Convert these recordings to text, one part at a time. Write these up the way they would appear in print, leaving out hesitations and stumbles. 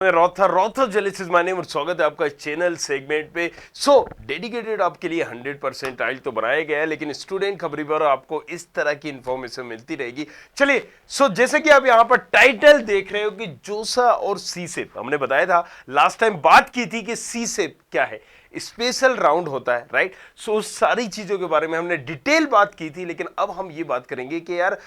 रॉथर रॉथर जेलिसिस my name और स्वागत है आपका इस चैनल सेगमेंट पे। डेडिकेटेड आपके लिए 100% आइल तो बनाया गया है, लेकिन स्टूडेंट खबरी पर आपको इस तरह की इंफॉर्मेशन मिलती रहेगी। चलिए जैसे कि आप यहाँ पर टाइटल देख रहे हो कि जोसा और सीसेप, हमने बताया था लास्ट टाइम बात की थी कि सीसेप क्या है, स्पेशल राउंड होता है, राइट। उस सारी चीजों के बारे में हमने डिटेल बात की थी, लेकिन अब हम ये बात करेंगे कि यार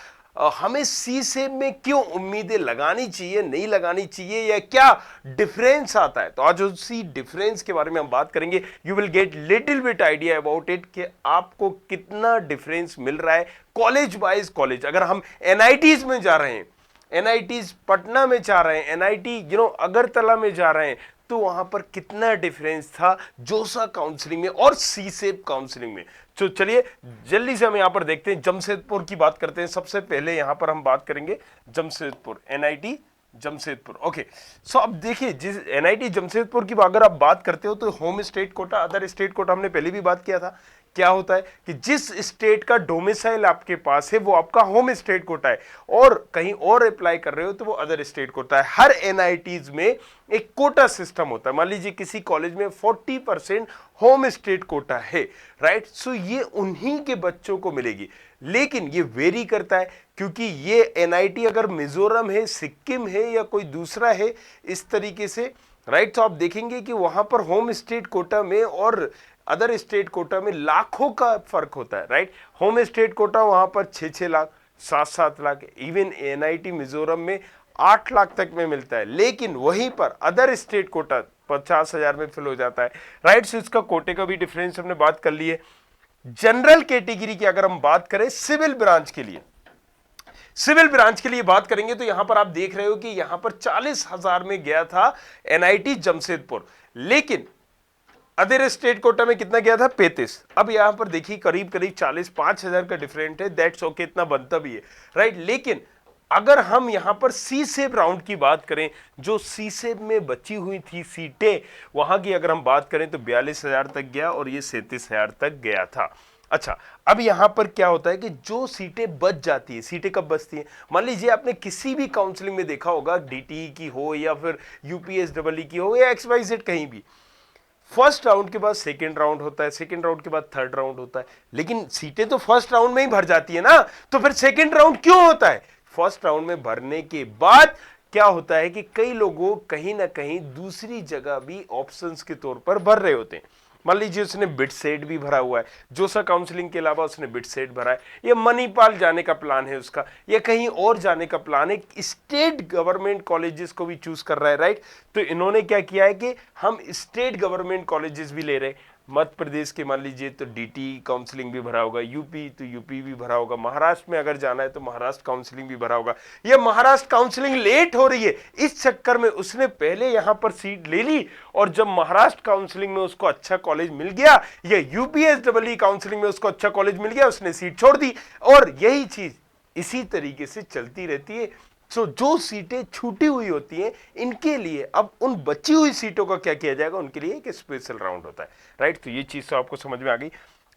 हमें सी सेप में क्यों उम्मीदें लगानी चाहिए, नहीं लगानी चाहिए, या क्या डिफरेंस आता है। तो आज उसी डिफरेंस के बारे में हम बात करेंगे। You will get little bit idea about it कि आपको कितना डिफरेंस मिल रहा है कॉलेज वाइज कॉलेज। अगर हम एनआईटीज में जा रहे हैं, एनआईटीज पटना में जा रहे हैं, एनआईटी अगरतला में जा रहे हैं, तो वहां पर कितना डिफरेंस था जोसा काउंसलिंग में और सी सेप काउंसलिंग में। तो चलिए जल्दी से हम यहां पर देखते हैं, जमशेदपुर की बात करते हैं। सबसे पहले यहां पर हम बात करेंगे जमशेदपुर, एनआईटी जमशेदपुर। ओके, अब देखिए, जिस एनआईटी जमशेदपुर की अगर आप बात करते हो तो home state quota, other state quota हमने पहले भी बात किया था। क्या होता है कि जिस स्टेट का डोमिसाइल आपके पास है वो आपका होम स्टेट कोटा है, और कहीं और अप्लाई कर रहे हो तो वो अदर स्टेट कोटा है। हर एनआईटीज में एक कोटा सिस्टम होता है। मान लीजिए किसी कॉलेज में 40% होम स्टेट कोटा है, राइट। ये उन्हीं के बच्चों को मिलेगी, लेकिन ये वेरी करता है, क्योंकि ये एनआईटी अगर मिजोरम है, सिक्किम है, या कोई दूसरा है इस तरीके से, राइट। तो आप देखेंगे कि वहां पर होम स्टेट कोटा में और अदर स्टेट कोटा में लाखों का फर्क होता है, राइट। होम स्टेट कोटा वहां पर 6-6 लाख, 7-7 लाख, इवन एनआईटी मिजोरम में 8 लाख तक में मिलता है, लेकिन वहीं पर अदर स्टेट कोटा 50,000 में फिल हो जाता है, राइट। सो इसका कोटे का भी डिफरेंस हमने बात कर ली है। जनरल कैटेगरी की अगर हम बात करें सिविल ब्रांच के लिए, सिविल ब्रांच के लिए बात करेंगे तो यहां पर आप देख रहे हो कि यहां पर 40,000 में गया था एनआईटी जमशेदपुर, लेकिन अदर स्टेट कोटा में कितना गया था, 35। अब यहां पर देखिए करीब करीब 45,000 का डिफरेंट है, दैट्स ओके, इतना बनता भी है, राइट। लेकिन अगर हम यहां पर सी सेप राउंड की बात करें, जो सी सेप में बची हुई थी सीटें, वहां की अगर हम बात करें तो 42,000 तक गया और ये 37,000 तक गया था। अच्छा, अब यहां पर क्या होता है कि जो सीटें बच जाती है, सीटें कब बचती हैं, मान लीजिए आपने किसी भी काउंसलिंग में देखा होगा, डीटी की हो या फिर यूपीएसडब्ल्यू की हो या XYZ कहीं भी, फर्स्ट राउंड के बाद सेकंड राउंड होता है, सेकंड राउंड के बाद थर्ड राउंड होता है, लेकिन सीटें तो फर्स्ट राउंड में ही भर जाती है ना, तो फिर सेकंड राउंड क्यों होता है। फर्स्ट राउंड में भरने के बाद क्या होता है कि कई लोगों कहीं ना कहीं दूसरी जगह भी ऑप्शंस के तौर पर भर रहे होते हैं। मान लीजिए उसने बिट सेट भी भरा हुआ है, जोसा काउंसलिंग के अलावा उसने बिट सेट भरा है, या मणिपाल जाने का प्लान है उसका, या कहीं और जाने का प्लान है, स्टेट गवर्नमेंट कॉलेजेस को भी चूज कर रहा है, राइट। तो इन्होंने क्या किया है कि हम स्टेट गवर्नमेंट कॉलेजेस भी ले रहे हैं। मध्य प्रदेश के मान लीजिए तो डीटी काउंसलिंग भी भरा होगा, यूपी तो यूपी भी भरा होगा, महाराष्ट्र में अगर जाना है तो महाराष्ट्र काउंसलिंग भी भरा होगा, या महाराष्ट्र काउंसलिंग लेट हो रही है, इस चक्कर में उसने पहले यहां पर सीट ले ली, और जब महाराष्ट्र काउंसलिंग में उसको अच्छा कॉलेज मिल गया, या यूपीएसडब्ल्यू काउंसलिंग में उसको अच्छा कॉलेज मिल गया, उसने सीट छोड़ दी, और यही चीज इसी तरीके से चलती रहती है। जो सीटें छूटी हुई होती हैं, इनके लिए अब उन बची हुई सीटों का क्या किया जाएगा, उनके लिए एक स्पेशल राउंड होता है, राइट। तो ये चीज तो आपको समझ में आ गई।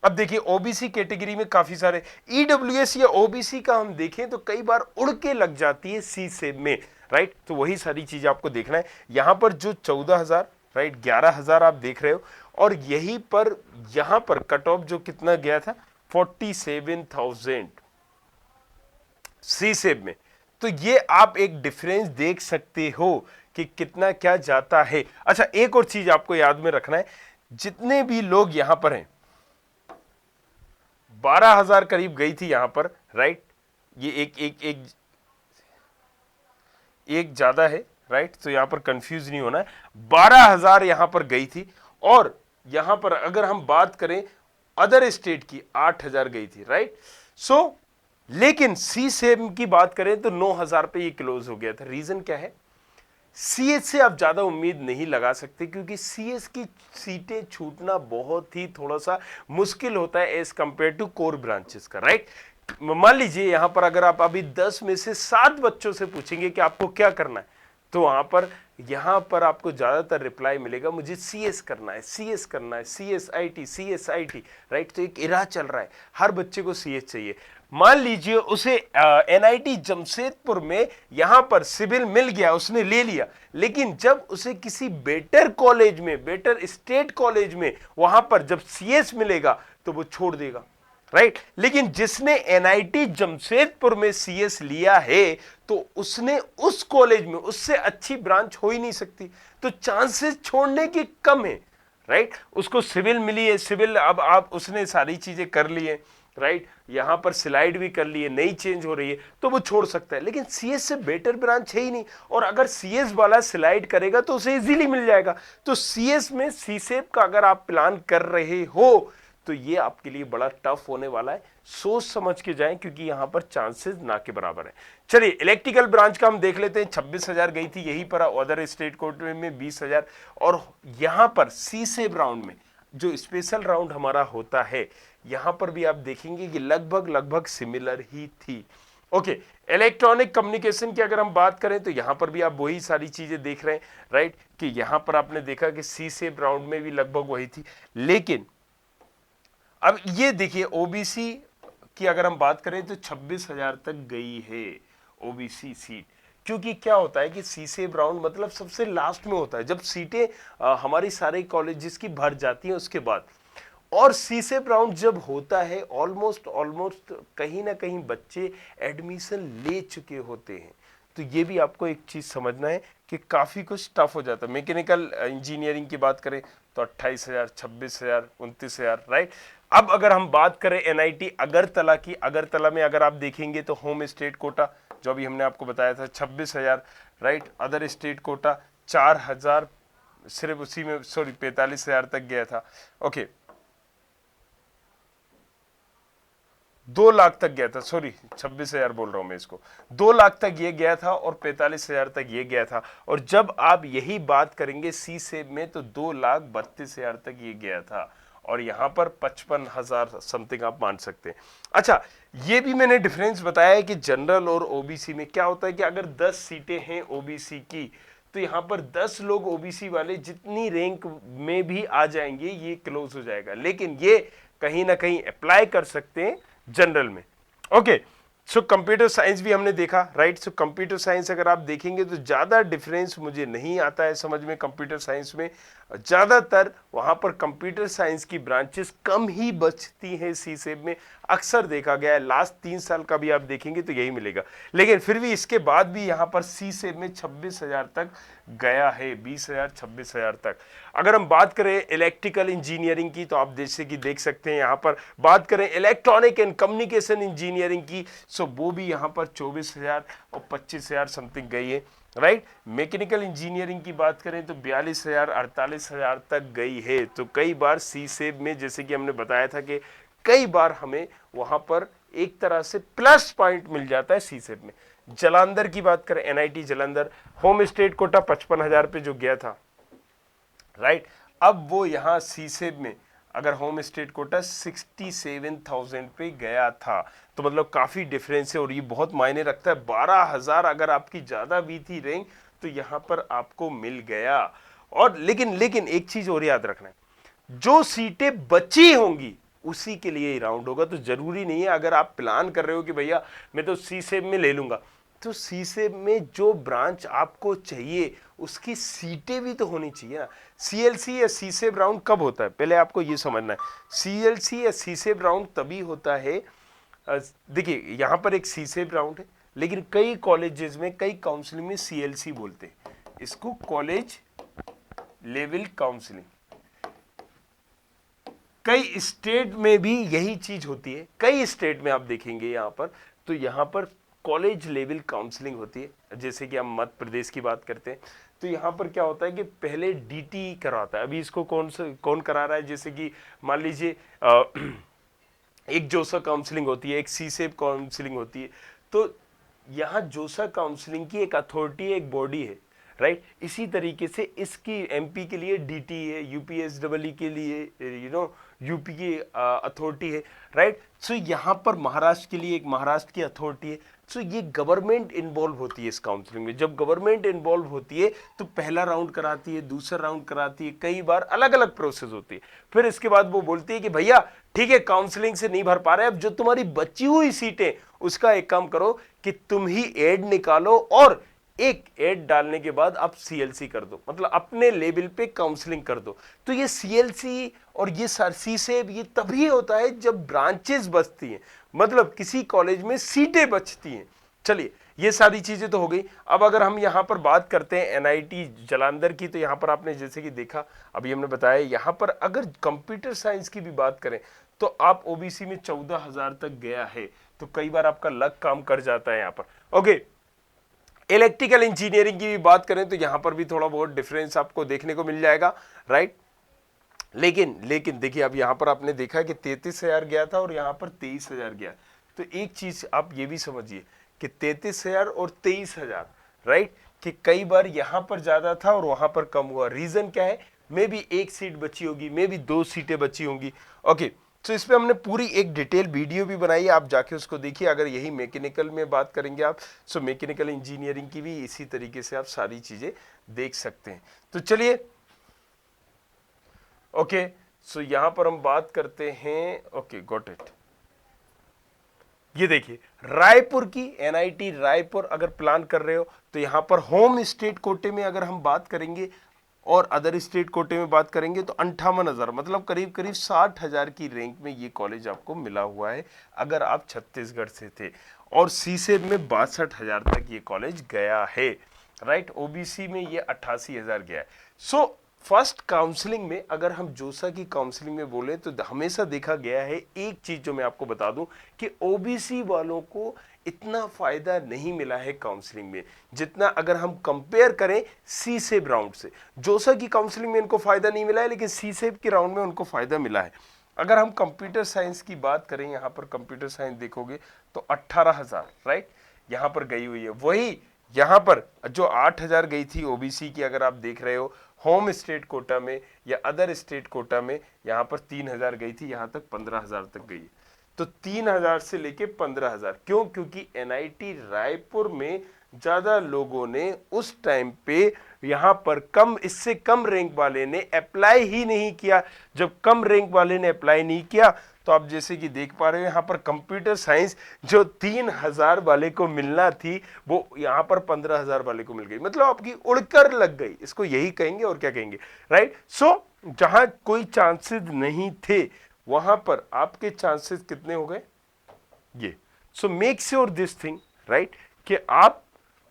अब देखिए ओबीसी कैटेगरी में काफी सारे, ईडब्ल्यूएस या ओबीसी का हम देखें तो कई बार उड़ के लग जाती है सी सेप में, राइट। तो वही सारी चीज आपको देखना है। यहां पर जो 14,000, राइट, 11,000 आप देख रहे हो, और यहीं पर यहां पर कट ऑफ जो कितना गया था, 47,000 सी सेप में। तो ये आप एक डिफरेंस देख सकते हो कि कितना क्या जाता है। अच्छा, एक और चीज आपको याद में रखना है, जितने भी लोग यहां पर हैं, 12,000 करीब गई थी यहां पर, राइट। ये एक ज्यादा है, राइट। तो यहां पर कंफ्यूज नहीं होना है, 12,000 यहां पर गई थी, और यहां पर अगर हम बात करें अदर स्टेट की 8,000 गई थी, राइट। लेकिन सी सेम की बात करें तो 9,000 पे ये क्लोज हो गया था। रीजन क्या है, सीएस से आप ज्यादा उम्मीद नहीं लगा सकते, क्योंकि सीएस की सीटें छूटना बहुत ही थोड़ा सा मुश्किल होता है as compare to core branches का, राइट। मान लीजिए यहां पर अगर आप अभी 10 में से 7 बच्चों से पूछेंगे कि आपको क्या करना है, तो यहां पर आपको ज्यादातर रिप्लाई मिलेगा, मुझे सीएस करना है, सीएस करना है, सीएसआईटी, सीएसआईटी, राइट। तो एक इरा चल रहा है, हर बच्चे को सीएस चाहिए। मान लीजिए उसे एनआईटी जमशेदपुर में यहां पर सिविल मिल गया, उसने ले लिया, लेकिन जब उसे किसी बेटर कॉलेज में, बेटर स्टेट कॉलेज में वहां पर जब सीएस मिलेगा तो वो छोड़ देगा, राइट। लेकिन जिसने एनआईटी जमशेदपुर में सीएस लिया है तो उसने उस कॉलेज में, उससे अच्छी ब्रांच हो ही नहीं सकती, तो चांसेस छोड़ने के कम है, राइट। उसको सिविल मिली है, सिविल अब आप उसने सारी चीजें कर ली है, राइट, यहां पर स्लाइड भी कर ली है, नई चेंज हो रही है तो वो छोड़ सकता है। लेकिन सीएस से बेटर ब्रांच है ही नहीं, और अगर सीएस वाला स्लाइड करेगा तो उसे इजीली मिल जाएगा। तो सीएस में सीसेप का अगर आप प्लान कर रहे हो तो ये आपके लिए बड़ा टफ होने वाला है, सोच समझ के जाएं, क्योंकि यहां पर चांसेस ना के बराबर है। चलिए इलेक्ट्रिकल ब्रांच का हम देख लेते हैं। 26,000 गई थी, यहीं पर अदर स्टेट कोर्ट में 20,000, और यहां पर सीसेप राउंड में जो स्पेशल राउंड हमारा होता है, यहां पर भी आप देखेंगे कि लगभग सिमिलर ही थी। ओके, इलेक्ट्रॉनिक कम्युनिकेशन की अगर हम बात करें तो यहां पर भी आप वही सारी चीजें देख रहे हैं, राइट, कि यहां पर आपने देखा कि सीसेप राउंड में भी लगभग वही थी। लेकिन अब ये देखिए ओबीसी की अगर हम बात करें तो 26,000 तक गई है ओबीसी सीट, क्योंकि क्या होता है कि सीसेप राउंड मतलब सबसे लास्ट में होता है, जब सीटें हमारी सारे कॉलेजेस की भर जाती हैं उसके बाद। और सीसेप राउंड जब होता है ऑलमोस्ट कहीं ना कहीं बच्चे एडमिशन ले चुके होते हैं। तो ये भी आपको एक चीज समझना है कि काफी कुछ टफ हो जाता है। मैकेनिकल इंजीनियरिंग की बात करें तो 28,000, 26,000, 29,000, राइट। अब अगर हम बात करें एनआईटी अगरतला की, अगरतला में अगर आप देखेंगे तो होम स्टेट कोटा जो अभी हमने आपको बताया था 26,000, राइट, अदर स्टेट कोटा 4,000, सिर्फ उसी में 45,000 तक गया था। ओके, 2 लाख तक गया था, 26,000 बोल रहा हूं मैं इसको, 2 लाख तक ये गया था और 45,000 तक ये गया था। और जब आप यही बात करेंगे सी सेब में तो 2,32,000 तक ये गया था, और यहां पर 55,000 समथिंग आप मान सकते हैं। अच्छा, ये भी मैंने डिफरेंस बताया है कि जनरल और ओबीसी में क्या होता है कि अगर 10 सीटें हैं ओबीसी की तो यहां पर 10 लोग ओबीसी वाले जितनी रैंक में भी आ जाएंगे ये क्लोज हो जाएगा, लेकिन ये कहीं ना कहीं अप्लाई कर सकते हैं जनरल में। ओके, सो कंप्यूटर साइंस भी हमने देखा, राइट। सो कंप्यूटर साइंस अगर आप देखेंगे तो ज्यादा डिफरेंस मुझे नहीं आता है समझ में। कंप्यूटर साइंस में ज्यादातर वहां पर कंप्यूटर साइंस की ब्रांचेस कम ही बचती हैं सीसेब में, अक्सर देखा गया है। लास्ट 3 साल का भी आप देखेंगे तो यही मिलेगा। लेकिन फिर भी इसके बाद भी यहां पर सीसेब में 26,000 तक गया है, 20,000, 26,000 तक। अगर हम बात करें इलेक्ट्रिकल इंजीनियरिंग की तो आप जैसे कि देख सकते हैं, यहां पर बात करें इलेक्ट्रॉनिक एंड कम्युनिकेशन इंजीनियरिंग की, सो वो भी यहां पर 24,000 और 25,000 समथिंग गई है, राइट। मैकेनिकल इंजीनियरिंग की बात करें तो 42,000, 48,000 तक गई है। तो कई बार सीसेब में जैसे कि हमने बताया था कि कई बार हमें वहां पर एक तरह से प्लस पॉइंट मिल जाता है सीसेब में। जालंधर की बात करें, NIT Jalandhar home state quota 55,000 पे जो गया था, राइट, अब वो यहां सीसेब में अगर होम स्टेट कोटा 67,000 पे गया था, तो मतलब काफी डिफरेंस है और ये बहुत मायने रखता है। 12,000 अगर आपकी ज्यादा भी थी रैंक तो यहां पर आपको मिल गया। और लेकिन एक चीज और याद रखना है, जो सीटें बची होंगी उसी के लिए ही राउंड होगा। तो जरूरी नहीं है अगर आप प्लान कर रहे हो कि भैया मैं तो सीसेब में ले लूंगा, तो सीसेब में जो ब्रांच आपको चाहिए उसकी सीटें भी तो होनी चाहिए ना। सीएलसी या सीसेब राउंड कब होता है पहले आपको ये समझना है। सीएलसी या सीसेब राउंड तभी होता है, देखिए यहां पर एक सीसेब राउंड है, लेकिन कई कॉलेजेस में, कई काउंसलिंग में सीएलसी बोलते हैं इसको, कॉलेज लेवल काउंसलिंग। कई स्टेट में भी यही चीज होती है, कई स्टेट में आप देखेंगे यहां पर, तो यहां पर कॉलेज लेवल काउंसलिंग होती है। जैसे कि हम मध्य प्रदेश की बात करते हैं तो यहां पर क्या होता है कि पहले डीटी कराता है, अभी इसको कौन करा रहा है, जैसे कि मान लीजिए एक जोसा काउंसलिंग होती है, एक सीसेब काउंसलिंग होती है। तो यहां जोसा काउंसलिंग की एक अथॉरिटी है, एक बॉडी है, राइट। इसी तरीके से इसकी एमपी के लिए डीटी है, यूपीएसडब्ल्यू के लिए यूपी की अथॉरिटी है, राइट। सो यहां पर महाराष्ट्र के लिए एक महाराष्ट्र की अथॉरिटी है। सो ये गवर्नमेंट इन्वॉल्व होती है इस काउंसलिंग में। जब गवर्नमेंट इन्वॉल्व होती है तो पहला राउंड कराती है, दूसरा राउंड कराती है, कई बार अलग अलग प्रोसेस होती है। फिर इसके बाद वो बोलती है कि भैया ठीक है, काउंसलिंग से नहीं भर पा रहे, अब जो तुम्हारी बची हुई सीटें उसका एक काम करो कि तुम ही एड निकालो और एक एड डालने के बाद आप सीएलसी कर दो, मतलब अपने लेवल पे काउंसलिंग कर दो। तो ये सीएलसी और ये सी से ये तभी होता है जब ब्रांचेस बचती हैं, मतलब किसी कॉलेज में सीटें बचती हैं। चलिए ये सारी चीजें तो हो गई। अब अगर हम यहाँ पर बात करते हैं एनआईटी जालंधर की, तो यहाँ पर आपने जैसे कि देखा, अभी हमने बताया, यहाँ पर अगर कंप्यूटर साइंस की भी बात करें तो आप ओबीसी में 14,000 तक गया है, तो कई बार आपका लक काम कर जाता है यहाँ पर। ओके, इलेक्ट्रिकल इंजीनियरिंग की भी बात करें तो यहां पर भी थोड़ा बहुत डिफरेंस आपको देखने को मिल जाएगा, राइट। लेकिन देखिए, अब यहां पर आपने देखा कि 33,000 गया था और यहां पर 23,000 गया। तो एक चीज आप ये भी समझिए कि 33,000 और 23,000, राइट, कि कई बार यहां पर ज्यादा था और वहां पर कम हुआ। रीजन क्या है? मे बी एक सीट बची होगी, मे बी 2 सीटें बची होंगी। ओके, तो इस पे हमने पूरी एक डिटेल वीडियो भी बनाई है, आप जाके उसको देखिए। अगर यही मैकेनिकल में बात करेंगे आप, सो मैकेनिकल इंजीनियरिंग की भी इसी तरीके से आप सारी चीजें देख सकते हैं। तो चलिए, ओके, सो यहां पर हम बात करते हैं। Okay, got it. ये देखिए, रायपुर की एनआईटी रायपुर अगर प्लान कर रहे हो तो यहां पर होम स्टेट कोटे में अगर हम बात करेंगे और अदर स्टेट कोटे में बात करेंगे तो 58,000, मतलब करीब करीब 60,000 की रैंक में ये कॉलेज आपको मिला हुआ है अगर आप छत्तीसगढ़ से थे। और सीसेब में 62,000 तक ये कॉलेज गया है, राइट। ओबीसी में ये 88,000 गया है। सो फर्स्ट काउंसलिंग में अगर हम जोसा की काउंसलिंग में बोले तो हमेशा देखा गया है, एक चीज जो मैं आपको बता दूं, कि ओबीसी वालों को इतना फायदा नहीं मिला है काउंसलिंग में जितना अगर हम कंपेयर करें सीसेब राउंड से। जोसा की काउंसलिंग में इनको फायदा नहीं मिला है, लेकिन सीसेब के राउंड में उनको फायदा मिला है। अगर हम कंप्यूटर साइंस की बात करें, यहां पर कंप्यूटर साइंस देखोगे तो 18,000, राइट, यहां पर गई हुई है। वही यहां पर जो 8,000 गई थी ओबीसी की, अगर आप देख रहे हो होम स्टेट कोटा में या अदर स्टेट कोटा में, यहां पर 3,000 गई थी, यहां तक 15,000 तक गई। तो 3,000 से लेके 15,000 क्यों? क्योंकि एनआईटी रायपुर में ज्यादा लोगों ने उस टाइम पे यहां पर इससे कम रैंक वाले ने अप्लाई ही नहीं किया। जब कम रैंक वाले ने अप्लाई नहीं किया तो आप जैसे कि देख पा रहे हो यहां पर कंप्यूटर साइंस जो 3,000 वाले को मिलना थी वो यहां पर 15,000 वाले को मिल गई, मतलब आपकी उड़कर लग गई, इसको यही कहेंगे और क्या कहेंगे, राइट। सो जहां कोई चांसेस नहीं थे वहां पर आपके चांसेस कितने हो गए ये। So make sure this thing, right, कि आप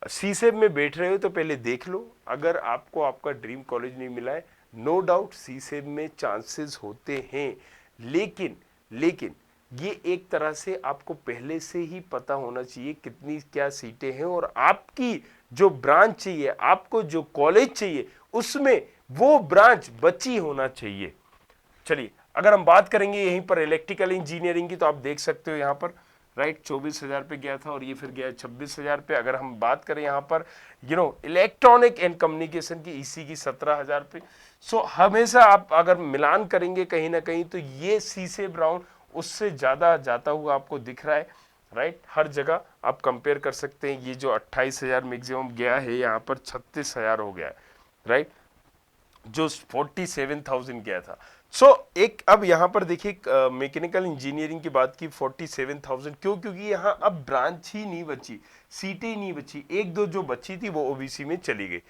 सीसेब में बैठ रहे हो तो पहले देख लो, अगर आपको आपका ड्रीम कॉलेज नहीं मिला है, नो डाउट सीसेब में चांसेस होते हैं, लेकिन ये एक तरह से आपको पहले से ही पता होना चाहिए कितनी क्या सीटें हैं और आपकी जो ब्रांच चाहिए, आपको जो कॉलेज चाहिए, उसमें वो ब्रांच बची होना चाहिए। चलिए, अगर हम बात करेंगे यहीं पर इलेक्ट्रिकल इंजीनियरिंग की, तो आप देख सकते हो यहां पर, राइट, 24,000 पे गया था और ये फिर गया 26,000 पे। अगर हम बात करें यहाँ पर इलेक्ट्रॉनिक एंड कम्युनिकेशन की ईसी की 17,000 पे। सो हमेशा आप अगर मिलान करेंगे कहीं ना कहीं तो ये सीसेब राउंड उससे ज्यादा जाता हुआ आपको दिख रहा है, राइट। हर जगह आप कंपेयर कर सकते हैं। ये जो 28,000 मैक्सिमम गया है, यहाँ पर 36,000 हो गया है, राइट, जो 47,000 गया था। सो एक अब यहां पर देखिए मैकेनिकल इंजीनियरिंग की बात की 47,000 क्यों? क्योंकि यहां अब ब्रांच ही नहीं बची, सीटें ही नहीं बची, एक दो जो बची थी वो ओबीसी में चली गई।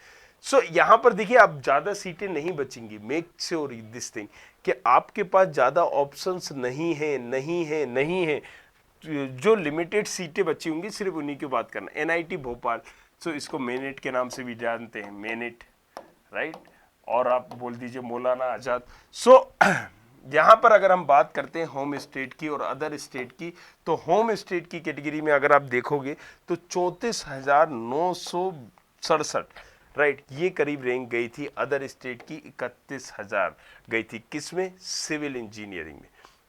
सो यहां पर देखिए अब ज्यादा सीटें नहीं बचेंगी। मेक श्योर दिस थिंग कि आपके पास ज्यादा ऑप्शंस नहीं है। जो लिमिटेड सीटें बची होंगी सिर्फ उन्हीं की बात करना। एनआईटी भोपाल, सो इसको मेनेट के नाम से भी जानते हैं, मेनेट, राइट, और आप बोल दीजिए मौलाना आजाद। सो यहां पर अगर हम बात करते हैं होम स्टेट की और अदर स्टेट की, तो होम स्टेट की कैटेगरी में अगर आप देखोगे तो 34,967, राइट, ये करीब रैंक गई थी। अदर स्टेट की 31,000 गई थी, किसमें? सिविल इंजीनियरिंग में,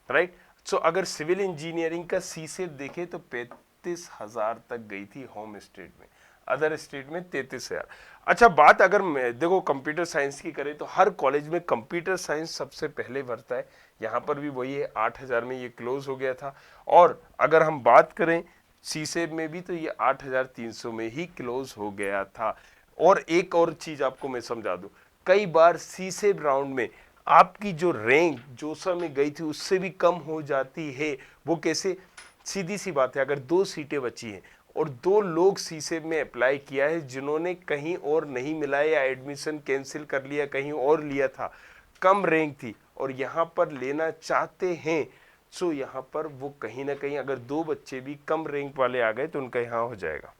राइट। सो अगर सिविल इंजीनियरिंग का सीसेब देखे तो 35,000 तक गई थी होम स्टेट में, अदर स्टेट में 33,000। अच्छा, बात अगर देखो कंप्यूटर साइंस की करें तो हर कॉलेज में कंप्यूटर साइंस सबसे पहले भरता है। यहाँ पर भी वही है, 8,000 में ये क्लोज हो गया था। और अगर हम बात करें सीसेब में भी तो ये 8,300 में ही क्लोज हो गया था। और एक और चीज आपको मैं समझा दूं, कई बार सीसेब राउंड में आपकी जो रैंक जो समय गई थी उससे भी कम हो जाती है। वो कैसे? सीधी सी बात है, अगर 2 सीटें बची हैं और 2 लोग सीसेब में अप्लाई किया है जिन्होंने कहीं और नहीं मिला या एडमिशन कैंसिल कर लिया, कहीं और लिया था, कम रैंक थी और यहाँ पर लेना चाहते हैं, सो यहाँ पर वो कहीं ना कहीं अगर 2 बच्चे भी कम रैंक वाले आ गए तो उनका यहाँ हो जाएगा,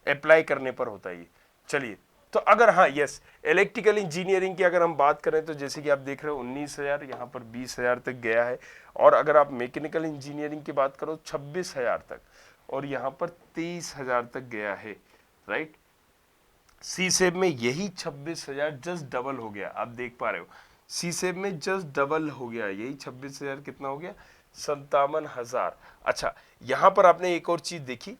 अप्लाई करने पर होता है ये। चलिए, तो अगर हाँ यस इलेक्ट्रिकल इंजीनियरिंग की अगर हम बात करें तो जैसे कि आप देख रहे हो 19,000, यहाँ पर 20,000 तक गया है। और अगर आप मैकेनिकल इंजीनियरिंग की बात करो 26,000 तक, और यहाँ पर 23,000 तक गया है, राइट। सीसेब में यही 26,000 जस्ट डबल हो गया, आप देख पा रहे हो सीसेब में जस्ट डबल हो गया, यही 26,000 कितना हो गया? 57,000। अच्छा, यहां पर आपने एक और चीज देखी,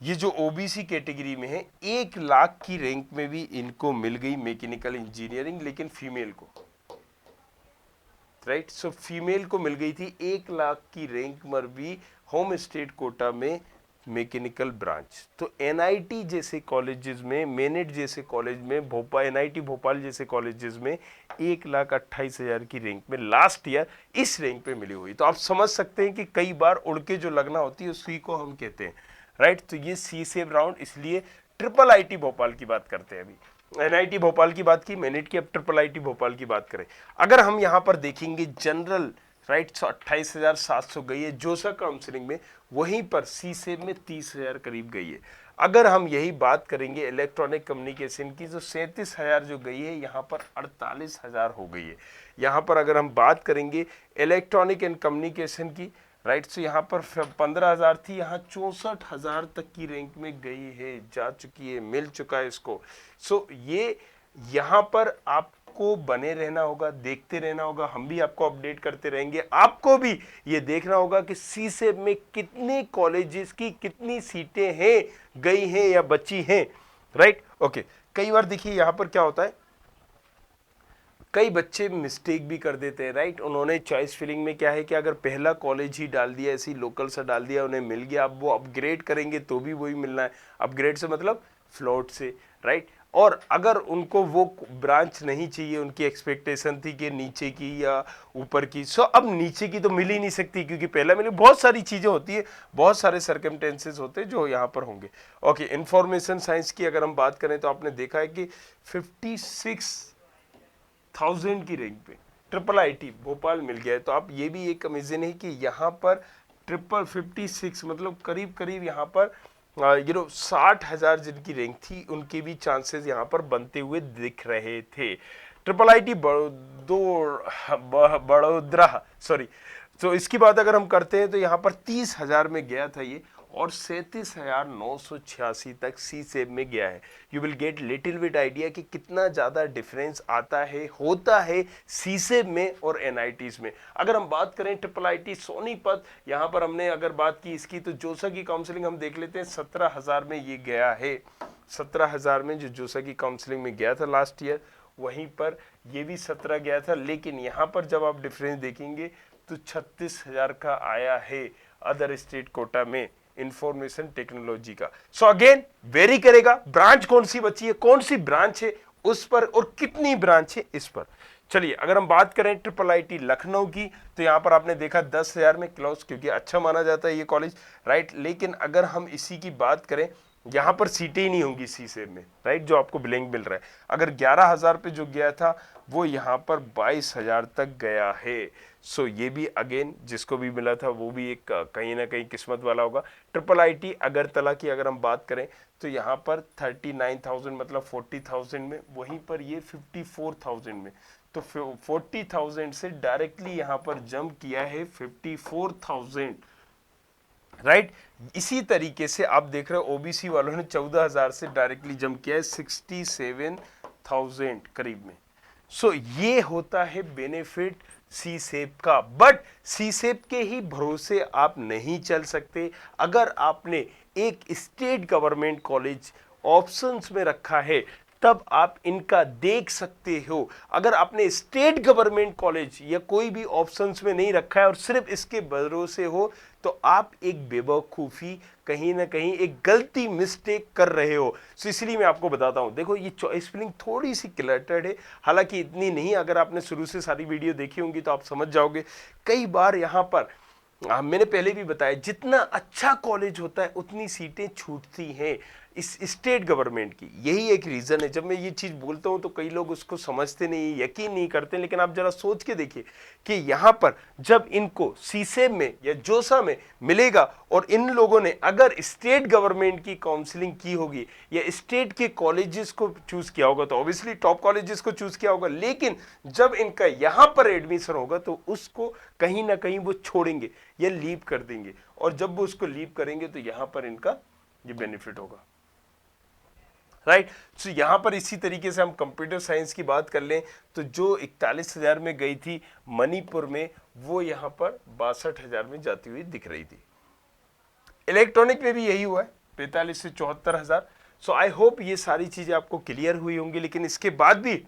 ये जो ओबीसी कैटेगरी में है 1 लाख की रैंक में भी इनको मिल गई मैकेनिकल इंजीनियरिंग, लेकिन फीमेल को, राइट। सो फीमेल को मिल गई थी 1 लाख की रैंक पर भी होम स्टेट कोटा में मैकेनिकल ब्रांच। तो एनआईटी जैसे कॉलेजेस में, मेनेट जैसे कॉलेज में, भोपाल एनआईटी भोपाल जैसे कॉलेजेस में 1,28,000 की रैंक में लास्ट ईयर इस रैंक पे मिली हुई। तो आप समझ सकते हैं कि कई बार उड़ के जो लगना होती है उसी को हम कहते हैं, राइट। तो ये सीसेब राउंड, इसलिए ट्रिपल आईटी भोपाल की बात करते हैं। अभी एनआईटी भोपाल की बात की, मेनेट की, अब ट्रिपल आईटी भोपाल की बात करें। अगर हम यहां पर देखेंगे जनरल, राइट, 28,700 गई है जोसा काउंसलिंग में, वहीं पर सीसेब में 30,000 करीब गई है। अगर हम यही बात करेंगे इलेक्ट्रॉनिक कम्युनिकेशन की, जो 37,000 जो गई है, यहाँ पर 48,000 हो गई है। यहाँ पर अगर हम बात करेंगे इलेक्ट्रॉनिक एंड कम्युनिकेशन की, राइट, सो यहाँ पर 15,000 थी, यहाँ 64,000 तक की रैंक में गई है, जा चुकी है, मिल चुका है इसको। सो ये यहाँ पर आपको बने रहना होगा, देखते रहना होगा, हम भी आपको अपडेट करते रहेंगे। आपको भी ये देखना होगा कि सीसेब में कितने कॉलेजेस की कितनी सीटें हैं, गई हैं या बची हैं, राइट। ओके, कई बार देखिए यहाँ पर क्या होता है, कई बच्चे मिस्टेक भी कर देते हैं, राइट। उन्होंने चॉइस फिलिंग में क्या है कि अगर पहला कॉलेज ही डाल दिया, ऐसी लोकल सा डाल दिया, उन्हें मिल गया, अब वो अपग्रेड करेंगे तो भी वही मिलना है। अपग्रेड से मतलब फ्लोट से, राइट। और अगर उनको वो ब्रांच नहीं चाहिए, उनकी एक्सपेक्टेशन थी कि नीचे की या ऊपर की, सो अब नीचे की तो मिल ही नहीं सकती क्योंकि पहला मिले, बहुत सारी चीज़ें होती है, बहुत सारे सर्कमटेंसेस होते हैं जो यहाँ पर होंगे। ओके, इंफॉर्मेशन साइंस की अगर हम बात करें तो आपने देखा है कि 56,000 की रैंक पे ट्रिपल आईटी भोपाल मिल गया है। तो आप ये भी एक अमेजिंग है कि यहाँ पर 56 मतलब करीब करीब यहाँ पर 60,000 जिनकी रैंक थी उनके भी चांसेस यहाँ पर बनते हुए दिख रहे थे। Triple IT Vadodara, sorry. तो इसकी बात अगर हम करते हैं तो यहाँ पर 30,000 में गया था ये, और 37,986 तक सीसेब में गया है। You will get little bit idea कि कितना ज़्यादा डिफरेंस आता है, होता है सीसेब में और एनआईटीज में। अगर हम बात करें ट्रिपल आईटी सोनीपत, यहाँ पर हमने अगर बात की इसकी, तो जोसा की काउंसलिंग हम देख लेते हैं, 17,000 में ये गया है। 17,000 में जो जोसा की काउंसलिंग में गया था लास्ट ईयर, वहीं पर ये भी 17 गया था। लेकिन यहाँ पर जब आप डिफरेंस देखेंगे तो 36,000 का आया है अदर स्टेट कोटा में इंफॉर्मेशन टेक्नोलॉजी का। सो अगेन वेरी करेगा, ब्रांच कौन सी बची है, कौन सी ब्रांच है उस पर, और कितनी ब्रांच है इस पर। चलिए, अगर हम बात करें ट्रिपल आईटी लखनऊ की, तो यहां पर आपने देखा 10,000 में क्लोज, क्योंकि अच्छा माना जाता है ये कॉलेज, राइट। लेकिन अगर हम इसी की बात करें, यहां पर सीटें ही नहीं होंगी सीसेब में, राइट, जो आपको ब्लैंक मिल रहा है। अगर 11,000 पे जो गया था वो यहां पर 22,000 तक गया है। सो ये भी अगेन जिसको भी मिला था वो भी एक कहीं ना कहीं किस्मत वाला होगा। ट्रिपल आईटी अगरतला की अगर हम बात करें तो यहाँ पर 39,000 मतलब 40,000 में, वहीं पर ये 54,000 में। तो 40,000 से डायरेक्टली यहाँ पर जंप किया है 54,000, राइट। इसी तरीके से आप देख रहे हो ओबीसी वालों ने 14,000 से डायरेक्टली जंप किया है 67,000 करीब में। सो ये होता है बेनिफिट सीसेब का। बट सीसेब के ही भरोसे आप नहीं चल सकते। अगर आपने एक स्टेट गवर्नमेंट कॉलेज ऑप्शंस में रखा है तब आप इनका देख सकते हो। अगर आपने स्टेट गवर्नमेंट कॉलेज या कोई भी ऑप्शंस में नहीं रखा है और सिर्फ इसके भरोसे हो, तो आप एक बेवकूफ़ी, कहीं ना कहीं एक गलती, मिस्टेक कर रहे हो। तो इसलिए मैं आपको बताता हूं, देखो ये चॉइस फिलिंग थोड़ी सी क्लटर्ड है, हालांकि इतनी नहीं। अगर आपने शुरू से सारी वीडियो देखी होंगी तो आप समझ जाओगे। कई बार यहां पर मैंने पहले भी बताया, जितना अच्छा कॉलेज होता है उतनी सीटें छूटती हैं इस स्टेट गवर्नमेंट की। यही एक रीज़न है। जब मैं ये चीज़ बोलता हूँ तो कई लोग उसको समझते नहीं, यकीन नहीं करते, लेकिन आप जरा सोच के देखिए कि यहाँ पर जब इनको सीसेम में या जोसा में मिलेगा और इन लोगों ने अगर स्टेट गवर्नमेंट की काउंसलिंग की होगी या स्टेट के कॉलेजेस को चूज किया होगा, तो ऑब्वियसली टॉप कॉलेजेस को चूज किया होगा। लेकिन जब इनका यहाँ पर एडमिशन होगा तो उसको कहीं ना कहीं वो छोड़ेंगे या लीव कर देंगे, और जब वो उसको लीव करेंगे तो यहाँ पर इनका ये बेनिफिट होगा, राइट। सो यहां पर इसी तरीके से हम कंप्यूटर साइंस की बात कर लें तो जो 41,000 में गई थी मणिपुर में, वो यहां पर 62,000 में जाती हुई दिख रही थी। इलेक्ट्रॉनिक में भी यही हुआ है, 45 से 74,000। सो आई होप ये सारी चीजें आपको क्लियर हुई होंगी। लेकिन इसके बाद भी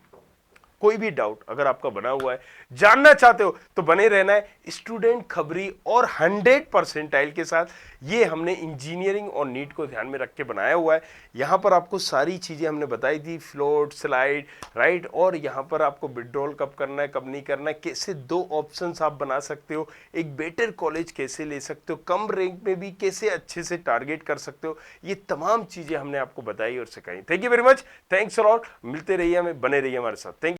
कोई भी डाउट अगर आपका बना हुआ है, जानना चाहते हो, तो बने रहना है स्टूडेंट खबरी और 100 परसेंटाइल के साथ। ये हमने इंजीनियरिंग और नीट को ध्यान में रख के बनाया हुआ है। यहां पर आपको सारी चीजें हमने बताई थी, फ्लोट, स्लाइड, राइट, और यहां पर आपको विड्रॉल कब करना है, कब नहीं करना है, कैसे 2 ऑप्शंस आप बना सकते हो, एक बेटर कॉलेज कैसे ले सकते हो, कम रैंक में भी कैसे अच्छे से टारगेट कर सकते हो, ये तमाम चीजें हमने आपको बताई और सिखाई। Thank you very much, thanks a lot. मिलते रहिए, हमें बने रहिए हमारे साथ। थैंक